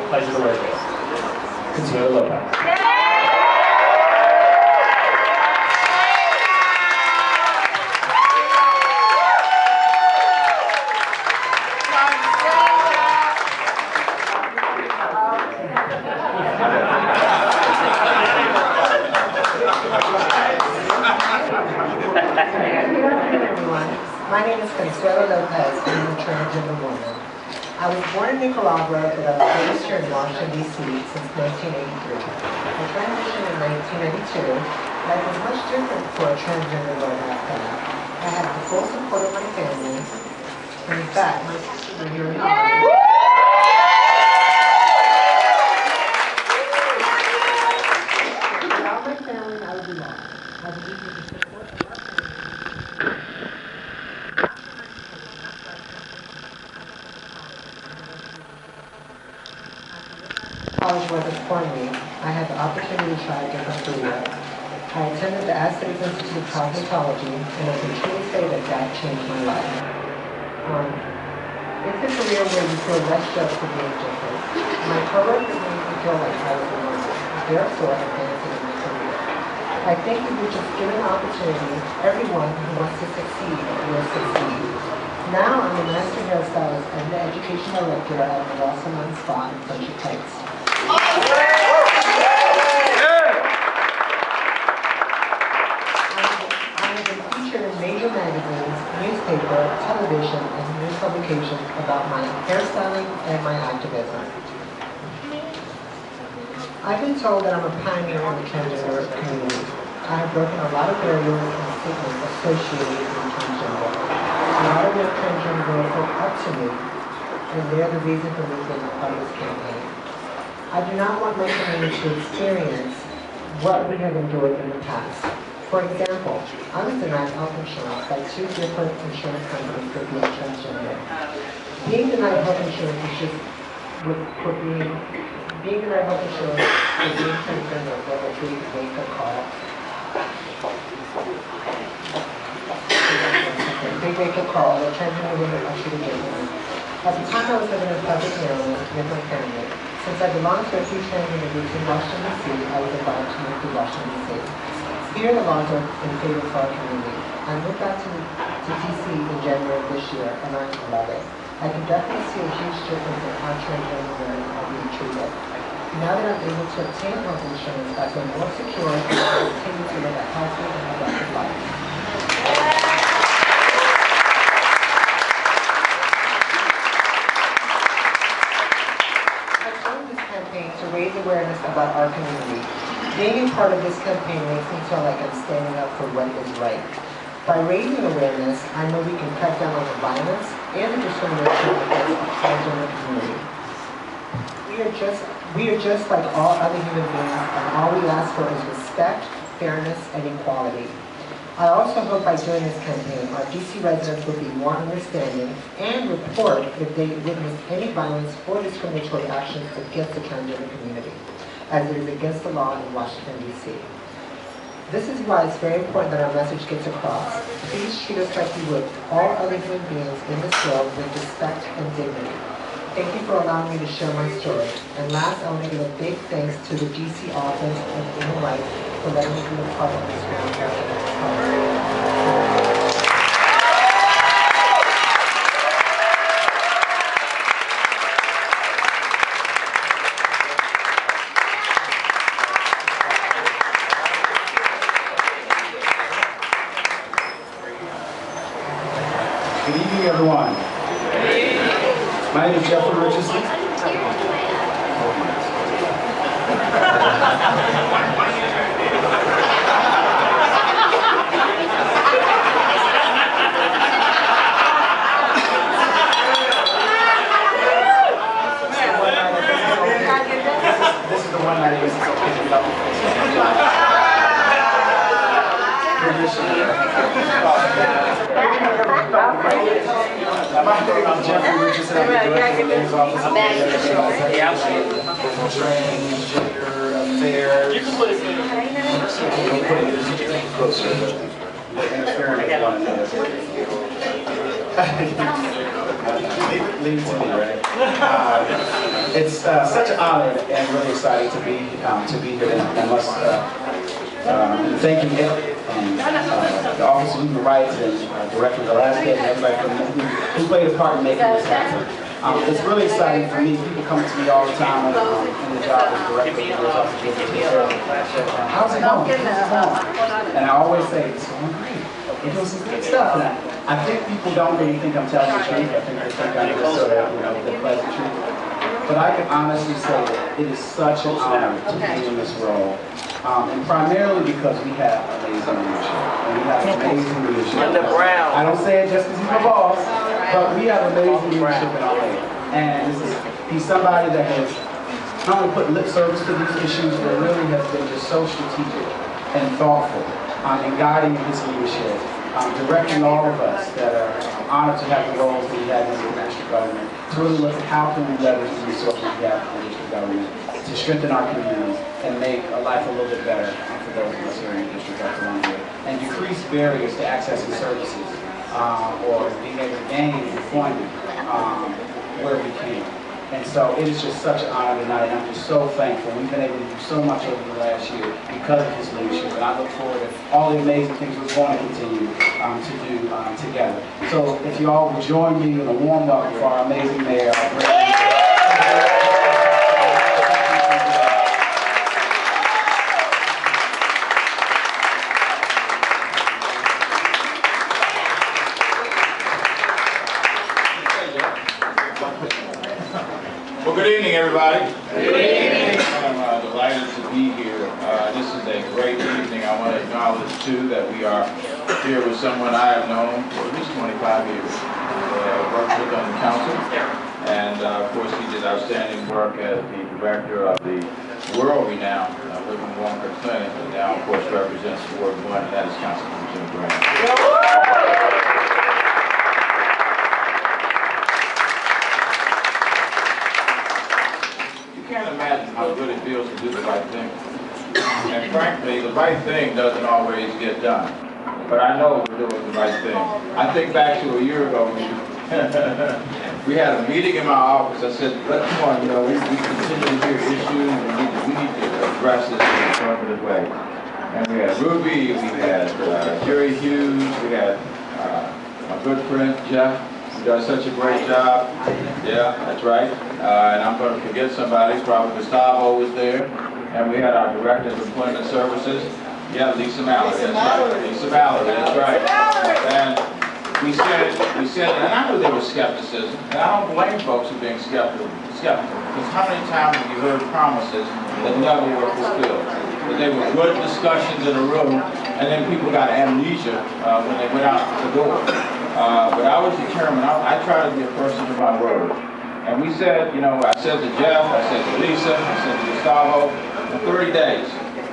pleasure to work with. Consuella Lopez. My name is Consuella Lopez. I'm a transgender woman. I was born in Nicaragua, but I was raised here in Washington, D.C. since 1983. I transitioned in 1992. Life was much different for a transgender girl back then. I had the full support of my family. And in fact, my sisters were here in Hollywood. Without my family, I would be lost. I believe with the support of our family. College wasn't for me. I had the opportunity to try a different career. I attended the Aspen Institute of Cosmetology, and I can truly say that changed my life. It's a career where you feel less just for being different. My coworkers made me feel like I was normal, therefore advancing in my career. I think if we just give an opportunity, everyone who wants to succeed will succeed. Now I'm a master hairstylist and the educational director at the Salon Spa in Country Heights. I have been featured in major magazines, newspaper, television, and news publications about my hairstyling and my activism. I've been told that I'm a pioneer in the transgender community. I have broken a lot of barriers and stigmas associated with transgender. A lot of young transgender girls look up to me, and they're the reason for me being a part of this campaign. I do not want my community to experience what we have endured in the past. For example, I was denied health insurance by 2 different insurance companies for being transgender. Being denied health insurance is just being denied health insurance for being transgender was a big wake-up call. Big wake-up call that transgender women are treated differently. At the time I was living in Public, Maryland with my family. Since I belong to a few transgender groups in Washington, D.C., I was invited to move to Washington, D.C. Here the laws are in favor of our community. I moved back to D.C. in January of this year, and I love it. I can definitely see a huge difference in how transgender women are being treated. Now that I'm able to obtain health insurance, I feel more secure and continue to live a healthy and productive life. To raise awareness about our community. Being a part of this campaign makes me feel like I'm standing up for what is right. By raising awareness, I know we can cut down on the violence and the discrimination against the transgender community. We are just like all other human beings, and all we ask for is respect, fairness, and equality. I also hope by doing this campaign, our DC residents will be more understanding and report if they witness any violence or discriminatory actions against the transgender community, as it is against the law in Washington, D.C. This is why it's very important that our message gets across. Please treat us like you would all other human beings in this world with respect and dignity. Thank you for allowing me to share my story. And last, I want to give a big thanks to the DC Office of Human Rights for letting me be a part of this groundbreaking program. Good evening, everyone. My name is Jeffrey Richardson. This is the one night it's okay to love I'm Jeffrey Richardson. I'm the director of the Mayor's Office of Transgender Affairs. You can put it closer. Leave it to me, right? It's such an honor and really exciting to be here. And I must thank you, Ed, and the Office of Human Rights and Director Velasquez and everybody who played a part in making this happen. It's really exciting for me. People come to me all the time in the job as director of the Office of Human Rights. How's it going? And I always say, it's going great. We're doing some good stuff. And I think people don't really think I'm telling the truth. I think they think I'm just sort of, the pleasant truth. But I can honestly say that it is such an honor to be in this role. And primarily because we have amazing leadership. And we have amazing leadership. I don't say it just because he's my boss, but we have amazing leadership in our league. And he's somebody that has not only put lip service to these issues, but really has been just so strategic and thoughtful in guiding his leadership, directing all of us that are honored to have the roles that we have in the district government, to really look at how can we leverage the resources we have in the district government to strengthen our communities and make life a little bit better for those of us here in the District of Columbia, and decrease barriers to accessing services or being able to gain employment where we can. And so it is just such an honor tonight, and I'm just so thankful. We've been able to do so much over the last year because of his leadership, and I look forward to all the amazing things we're going to continue to do together. So if you all would join me in a warm welcome for our amazing mayor, our great leader. Well, good evening, everybody. Good evening. I'm delighted to be here. This is a great evening. I want to acknowledge, too, that we are here with someone I have known for at least 25 years. Worked with on the council, and of course, he did outstanding work as the director of the world-renowned Living Walker Clinic, and now, of course, represents Ward 1, and that is Councilman Jim Grant. You can't imagine how good it feels to do the right thing. And frankly, the right thing doesn't always get done. But I know we're doing the right thing. I think back to a year ago, we had a meeting in my office. I said, come on, we continue to hear issues, and we need to address this in an affirmative way. And we had Ruby, we had Jerry Hughes, we had my good friend Jeff. He does such a great job. Yeah, that's right. And I'm going to forget somebody. Probably Gustavo was there. And we had our Director of Employment Services. Yeah, Lisa Mallory. That's right. Lisa Mallory. That's right. And we said, and I knew there was skepticism. And I don't blame folks for being skeptical. Because how many times have you heard promises that never were fulfilled? That they were good discussions in a room, and then people got amnesia when they went out the door. But I was determined. I try to be a person of my word. And we said, I said to Jeff, I said to Lisa, I said to Gustavo, in 30 days,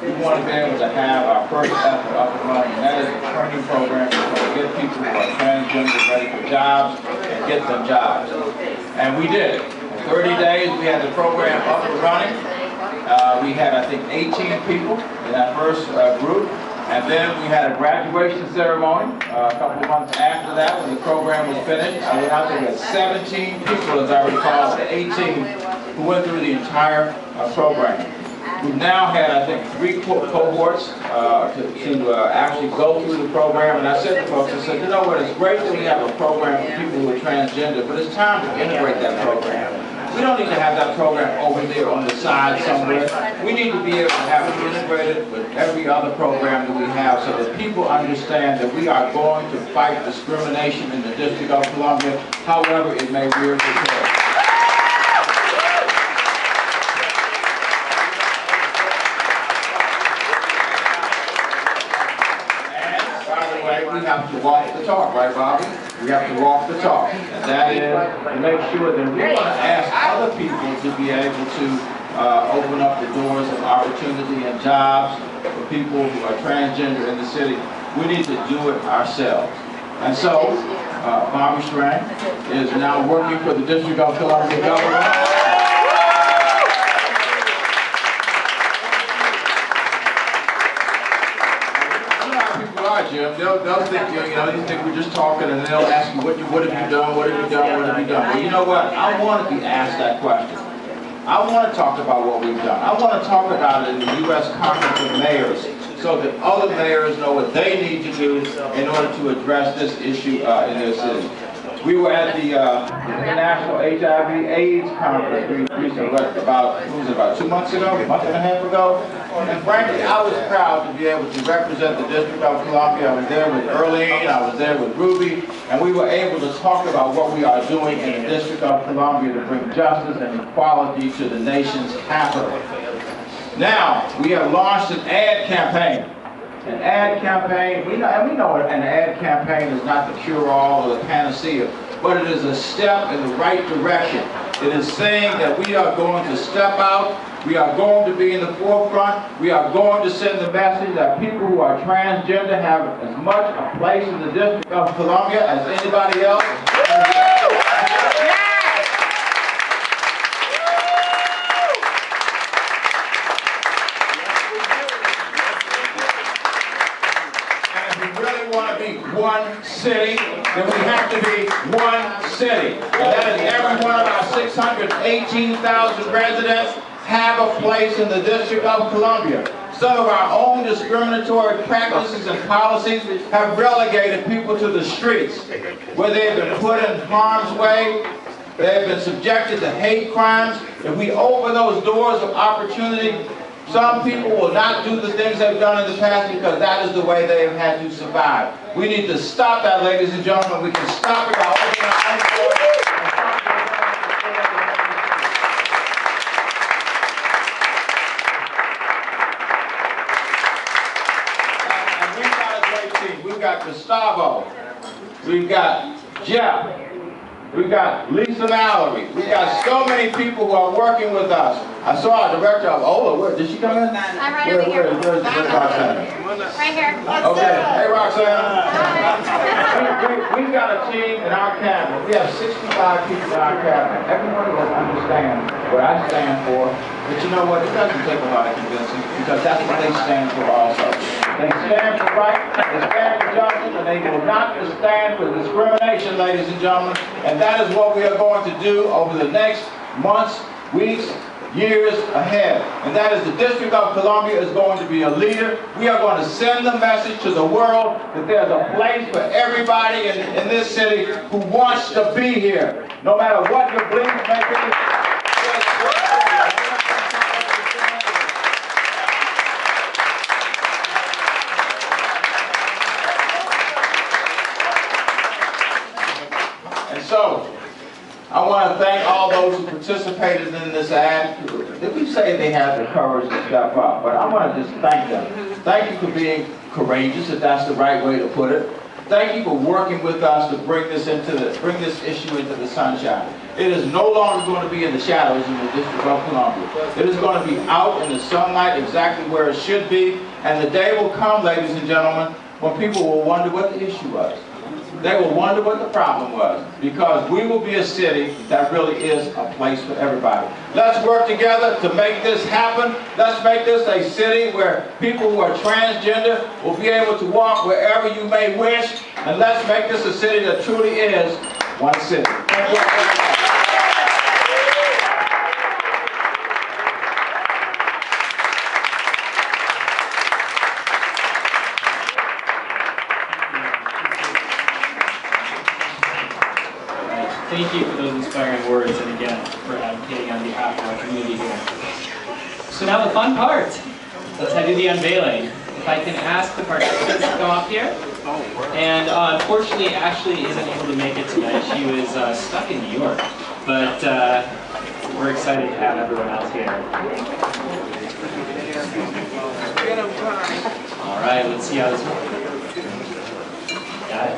we want to be able to have our first effort up and running. And that is a training program that's going to get people who are transgender ready for jobs and get them jobs. And we did. In 30 days, we had the program up and running. We had, I think, 18 people in that first group. And then we had a graduation ceremony a couple of months after that when the program was finished. I went out there with 17 people, as I recall, 18 who went through the entire program. We've now had, I think, 3 cohorts to actually go through the program. And I said to folks, I said, you know what, it's great that we have a program for people who are transgender, but it's time to integrate that program. We don't need to have that program over there on the side somewhere. We need to be able to have it integrated with every other program that we have so that people understand that we are going to fight discrimination in the District of Columbia, however it may rear its head. We have to walk the talk, right, Bobby? We have to walk the talk. And that is to make sure that we want to ask other people to be able to open up the doors of opportunity and jobs for people who are transgender in the city. We need to do it ourselves. And so, Bobby Strang is now working for the District of Columbia government. Jim, they'll think you think we're just talking, and they'll ask you what have you done, what have you done, what have you done. Well, you know what? I want to be asked that question. I want to talk about what we've done. I want to talk about it in the U.S. Conference of Mayors, so that other mayors know what they need to do in order to address this issue in their city. We were at the International HIV/AIDS Conference about 2 months ago, a month and a half ago. And frankly, I was proud to be able to represent the District of Columbia. I was there with Earlene, I was there with Ruby, and we were able to talk about what we are doing in the District of Columbia to bring justice and equality to the nation's capital. Now, we have launched an ad campaign. An ad campaign, we know an ad campaign is not the cure-all or the panacea, but it is a step in the right direction. It is saying that we are going to step out, we are going to be in the forefront, we are going to send the message that people who are transgender have as much a place in the District of Columbia as anybody else. One city, then we have to be one city. And that is every one of our 618,000 residents have a place in the District of Columbia. Some of our own discriminatory practices and policies have relegated people to the streets, where they have been put in harm's way, they have been subjected to hate crimes. If we open those doors of opportunity, some people will not do the things they've done in the past because that is the way they have had to survive. We need to stop that, ladies and gentlemen. We can stop it by opening our own doors. And we've got a great team. We've got Gustavo. We've got Jeff. We've got Lisa Mallory. We've got so many people who are working with us. I saw our director of Ola. Where did she come in? I'm right over here. Where's Roxanne? Right here. Okay. Hey, Roxanne. We've got a team in our cabinet. We have 65 people in our cabinet. Everyone will understand what I stand for. But you know what? It doesn't take a lot of convincing because that's what they stand for also. They stand for right, they stand for justice, and they will not stand for discrimination, ladies and gentlemen. And that is what we are going to do over the next months, weeks, years ahead. And that is the District of Columbia is going to be a leader. We are going to send the message to the world that there's a place for everybody in this city who wants to be here. No matter what your beliefs may be. So, I want to thank all those who participated in this ad. Did we say they had the courage to step up? But I want to just thank them. Thank you for being courageous, if that's the right way to put it. Thank you for working with us to bring this issue into the sunshine. It is no longer going to be in the shadows in the District of Columbia. It is going to be out in the sunlight exactly where it should be. And the day will come, ladies and gentlemen, when people will wonder what the issue was. They will wonder what the problem was, because we will be a city that really is a place for everybody. Let's work together to make this happen. Let's make this a city where people who are transgender will be able to walk wherever you may wish, and let's make this a city that truly is one city. Thank you very much. Thank you for those inspiring words, and again, for advocating on behalf of our community here. So now the fun part. Let's head to the unveiling. If I can ask the participants to come up here. And unfortunately, Ashley isn't able to make it tonight. She was stuck in New York. But we're excited to have everyone else here. All right, let's see how this works. Got it.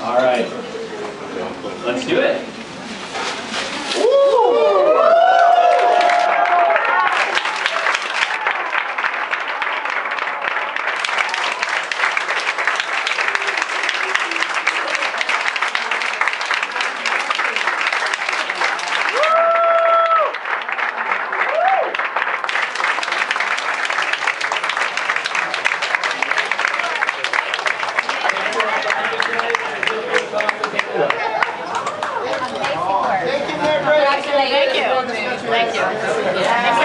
All right, let's do it. Thank you.